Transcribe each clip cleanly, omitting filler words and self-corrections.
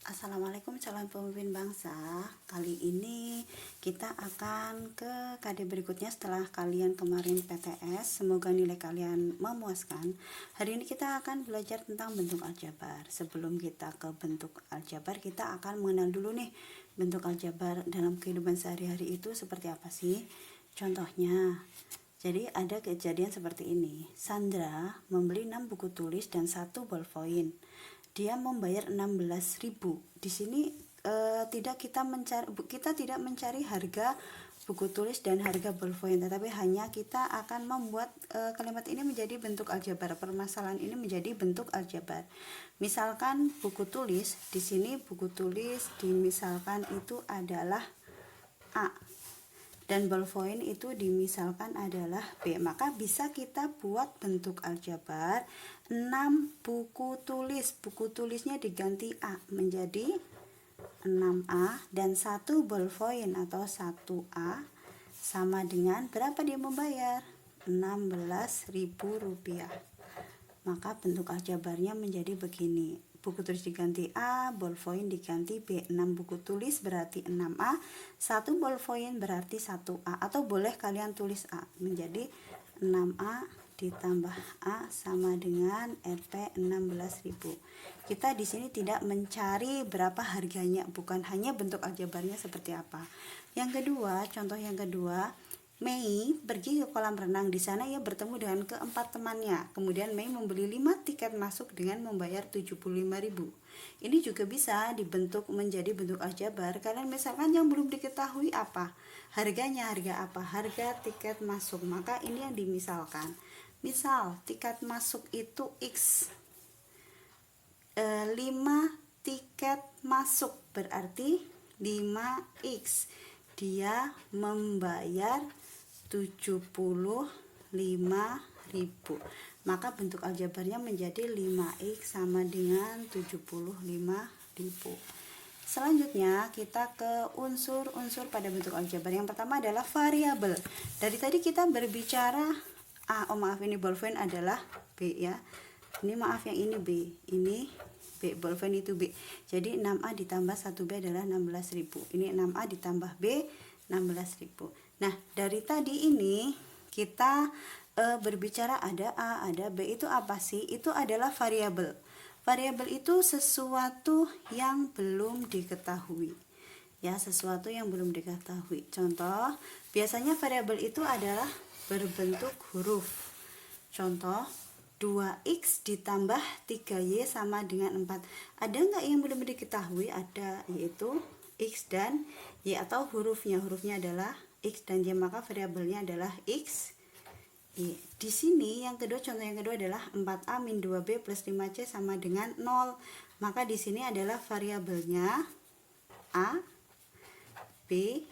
Assalamualaikum calon pemimpin bangsa. Kali ini kita akan ke KD berikutnya setelah kalian kemarin PTS. Semoga nilai kalian memuaskan. Hari ini kita akan belajar tentang bentuk aljabar. Sebelum kita ke bentuk aljabar, kita akan mengenal dulu nih bentuk aljabar dalam kehidupan sehari-hari itu seperti apa sih. Contohnya, jadi ada kejadian seperti ini. Sandra membeli 6 buku tulis dan 1 ballpoint. Dia membayar 16.000. Di sini kita tidak mencari harga buku tulis dan harga ballpoint, tetapi hanya kita akan membuat kalimat ini menjadi bentuk aljabar. Permasalahan ini menjadi bentuk aljabar. Misalkan buku tulis, di sini buku tulis dimisalkan itu adalah A dan ballpoint itu dimisalkan adalah B, maka bisa kita buat bentuk aljabar 6 buku tulisnya diganti A menjadi 6A, dan 1 ballpoint atau 1A sama dengan berapa dia membayar? Rp16.000. Maka bentuk aljabarnya menjadi begini. Buku tulis diganti A, ballpoint diganti B. 6 buku tulis berarti 6A, 1 ballpoint berarti 1A, atau boleh kalian tulis A menjadi 6A ditambah A sama dengan Rp 16.000. Kita di sini tidak mencari berapa harganya, bukan hanya bentuk aljabarnya seperti apa. Yang kedua, contoh yang kedua, Mei pergi ke kolam renang. Di sana ia bertemu dengan keempat temannya. Kemudian Mei membeli 5 tiket masuk dengan membayar 75.000. Ini juga bisa dibentuk menjadi bentuk aljabar. Kalian misalkan yang belum diketahui apa? Harganya, harga apa? Harga tiket masuk. Maka ini yang dimisalkan. Misal tiket masuk itu X. 5 tiket masuk berarti 5X. Dia membayar 75.000. Maka bentuk aljabarnya menjadi 5X sama dengan 75.000. Selanjutnya kita ke unsur-unsur pada bentuk aljabar. Yang pertama adalah variabel. Dari tadi kita berbicara ini ballpoint adalah B ya. Ini maaf yang ini B, ini B, ballpoint itu B. Jadi 6A ditambah 1B adalah 16.000. Ini 6A ditambah B 16.000. Nah, dari tadi ini kita berbicara ada A, ada B. Itu apa sih? Itu adalah variabel. Variabel itu sesuatu yang belum diketahui. Ya, sesuatu yang belum diketahui. Contoh, biasanya variabel itu adalah berbentuk huruf. Contoh, 2X ditambah 3Y sama dengan 4. Ada nggak yang belum diketahui? Ada, yaitu X dan Y, atau hurufnya. Hurufnya adalah X dan Y, maka variabelnya adalah X, Y. Di sini yang kedua, contoh yang kedua adalah 4A min 2B plus 5C sama dengan 0. Maka di sini adalah variabelnya A, B,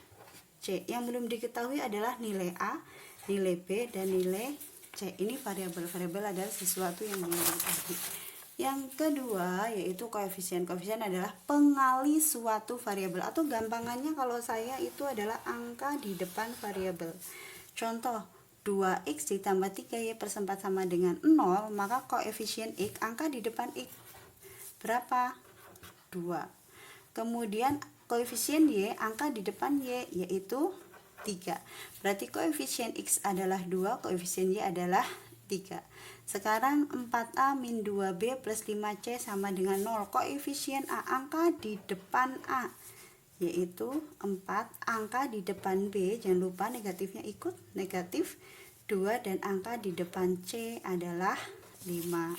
C. Yang belum diketahui adalah nilai A, nilai B, dan nilai C. Ini variabel adalah sesuatu yang belum diketahui. Yang kedua yaitu koefisien. Koefisien adalah pengali suatu variabel, atau gampangannya kalau saya itu adalah angka di depan variabel. Contoh, 2X ditambah 3Y per 4 sama dengan 0, maka koefisien X, angka di depan X berapa? 2. Kemudian koefisien Y, angka di depan Y, yaitu 3. Berarti koefisien X adalah 2, koefisien Y adalah 3. Sekarang 4A min 2B plus 5C sama dengan 0. Koefisien A, angka di depan A, yaitu 4. Angka di depan B, jangan lupa negatifnya ikut, negatif 2. Dan angka di depan C adalah 5.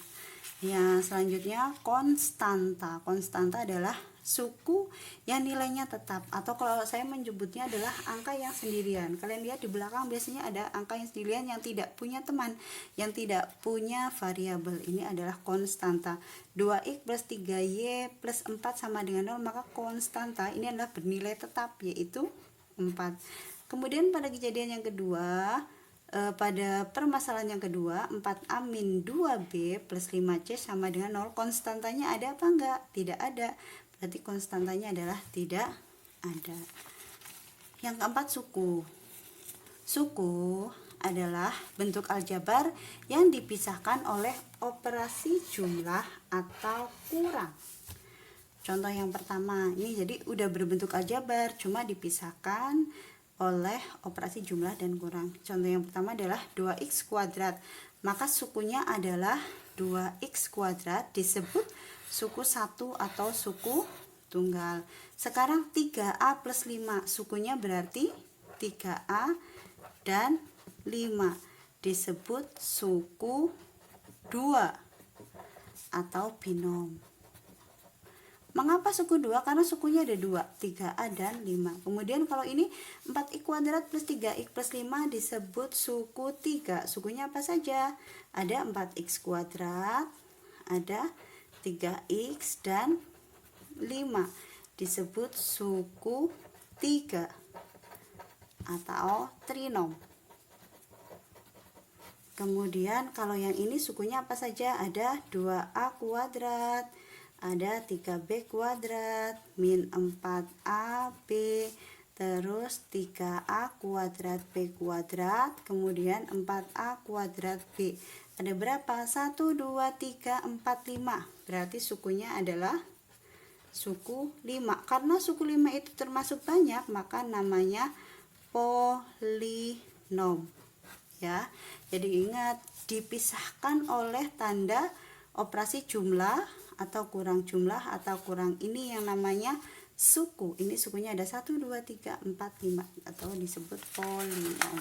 Yang selanjutnya konstanta. Konstanta adalah suku yang nilainya tetap, atau kalau saya menyebutnya adalah angka yang sendirian. Kalian lihat di belakang biasanya ada angka yang sendirian yang tidak punya teman, yang tidak punya variabel. Ini adalah konstanta. 2X plus 3Y plus 4 sama dengan 0, maka konstanta ini adalah bernilai tetap, yaitu 4. Kemudian pada kejadian yang kedua, pada permasalahan yang kedua, 4A min 2B plus 5C sama dengan 0. Konstantanya ada apa enggak? Tidak ada. Berarti konstantanya adalah tidak ada. Yang keempat, suku. Suku adalah bentuk aljabar yang dipisahkan oleh operasi jumlah atau kurang. Contoh yang pertama, ini jadi udah berbentuk aljabar, cuma dipisahkan oleh operasi jumlah dan kurang. Contoh yang pertama adalah 2x kuadrat. Maka sukunya adalah 2x kuadrat, disebut suku 1 atau suku tunggal. Sekarang 3a plus 5, sukunya berarti 3a dan 5, disebut suku 2 atau binom. Mengapa suku 2? Karena sukunya ada 2, 3a dan 5. Kemudian kalau ini 4x kuadrat plus 3x plus 5 disebut suku 3. Sukunya apa saja? Ada 4x kuadrat, ada 3x dan 5, disebut suku 3 atau trinom. Kemudian kalau yang ini sukunya apa saja? Ada 2a kuadrat, ada 3b kuadrat, min 4ab, terus 3a kuadrat b kuadrat, kemudian 4a kuadrat b. Ada berapa? 1, 2, 3, 4, 5. Berarti sukunya adalah suku 5. Karena suku 5 itu termasuk banyak, maka namanya polinom. Ya, jadi ingat, dipisahkan oleh tanda operasi jumlah atau kurang jumlah atau kurang, ini yang namanya suku. Ini sukunya ada 1, 2, 3, 4, 5 atau disebut polinom.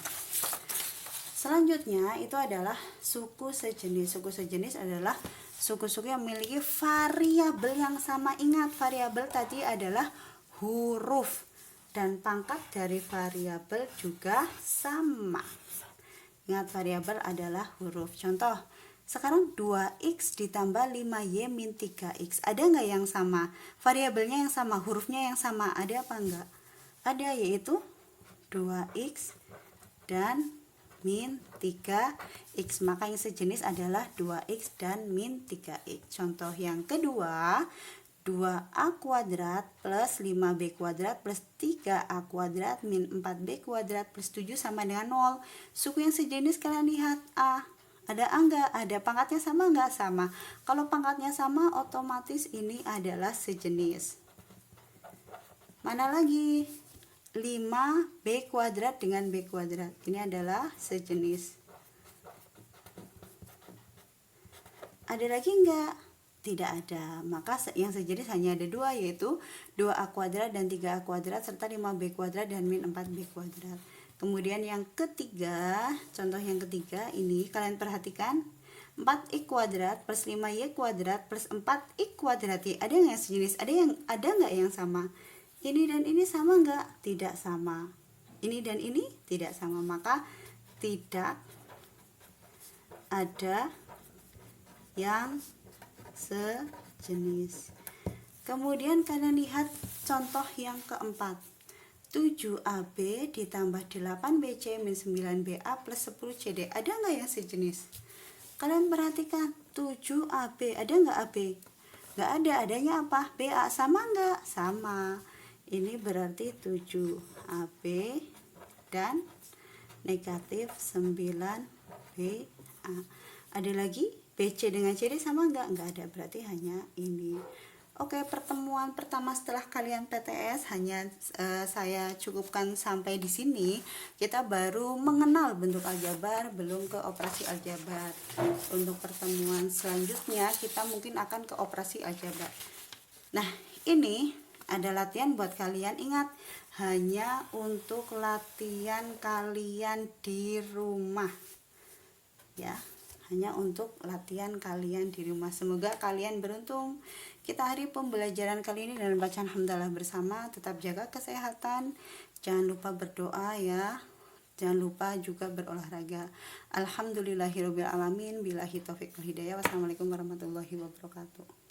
Selanjutnya itu adalah suku sejenis. Suku sejenis adalah suku-suku yang memiliki variabel yang sama. Ingat, variabel tadi adalah huruf dan pangkat dari variabel juga sama. Ingat, variabel adalah huruf. Contoh, sekarang 2x ditambah 5y min 3x. Ada nggak yang sama? Variabelnya yang sama, hurufnya yang sama. Ada apa enggak? Ada, yaitu 2x dan min 3x. Maka yang sejenis adalah 2x dan min 3x. Contoh yang kedua, 2a kuadrat plus 5b kuadrat plus 3a kuadrat min 4b kuadrat plus 7 sama dengan 0. Suku yang sejenis kalian lihat A. Ada A enggak? Ada. Pangkatnya sama enggak? Sama. Kalau pangkatnya sama, otomatis ini adalah sejenis. Mana lagi? 5b kuadrat dengan b kuadrat. Ini adalah sejenis. Ada lagi enggak? Tidak ada. Maka yang sejenis hanya ada 2, yaitu 2a kuadrat dan 3a kuadrat serta 5b kuadrat dan min 4b kuadrat. Kemudian yang ketiga, contoh yang ketiga ini kalian perhatikan, 4x kuadrat plus 5y kuadrat plus 4x kuadrat. Ada yang sejenis? Ada nggak yang sama? Ini dan ini sama nggak? Tidak sama. Ini dan ini tidak sama, maka tidak ada yang sejenis. Kemudian kalian lihat contoh yang keempat, 7ab ditambah 8bc min 9ba plus 10cd. Ada nggak yang sejenis? Kalian perhatikan, 7ab, ada nggak ab? Nggak ada. Adanya apa? ba. Sama nggak? Sama. Ini berarti 7ab dan negatif 9ba. Ada lagi? bc dengan cd sama nggak? Nggak ada. Berarti hanya ini. Oke, pertemuan pertama setelah kalian PTS hanya saya cukupkan sampai di sini. Kita baru mengenal bentuk aljabar, belum ke operasi aljabar. Untuk pertemuan selanjutnya kita mungkin akan ke operasi aljabar. Nah, ini ada latihan buat kalian. Ingat, hanya untuk latihan kalian di rumah. Ya, hanya untuk latihan kalian di rumah. Semoga kalian beruntung. Kita hari pembelajaran kali ini dalam bacaan hamdalah bersama. Tetap jaga kesehatan, jangan lupa berdoa ya, jangan lupa juga berolahraga. Alhamdulillahirobbilalamin, billahi taufiq wal hidayah. Wassalamualaikum warahmatullahi wabarakatuh.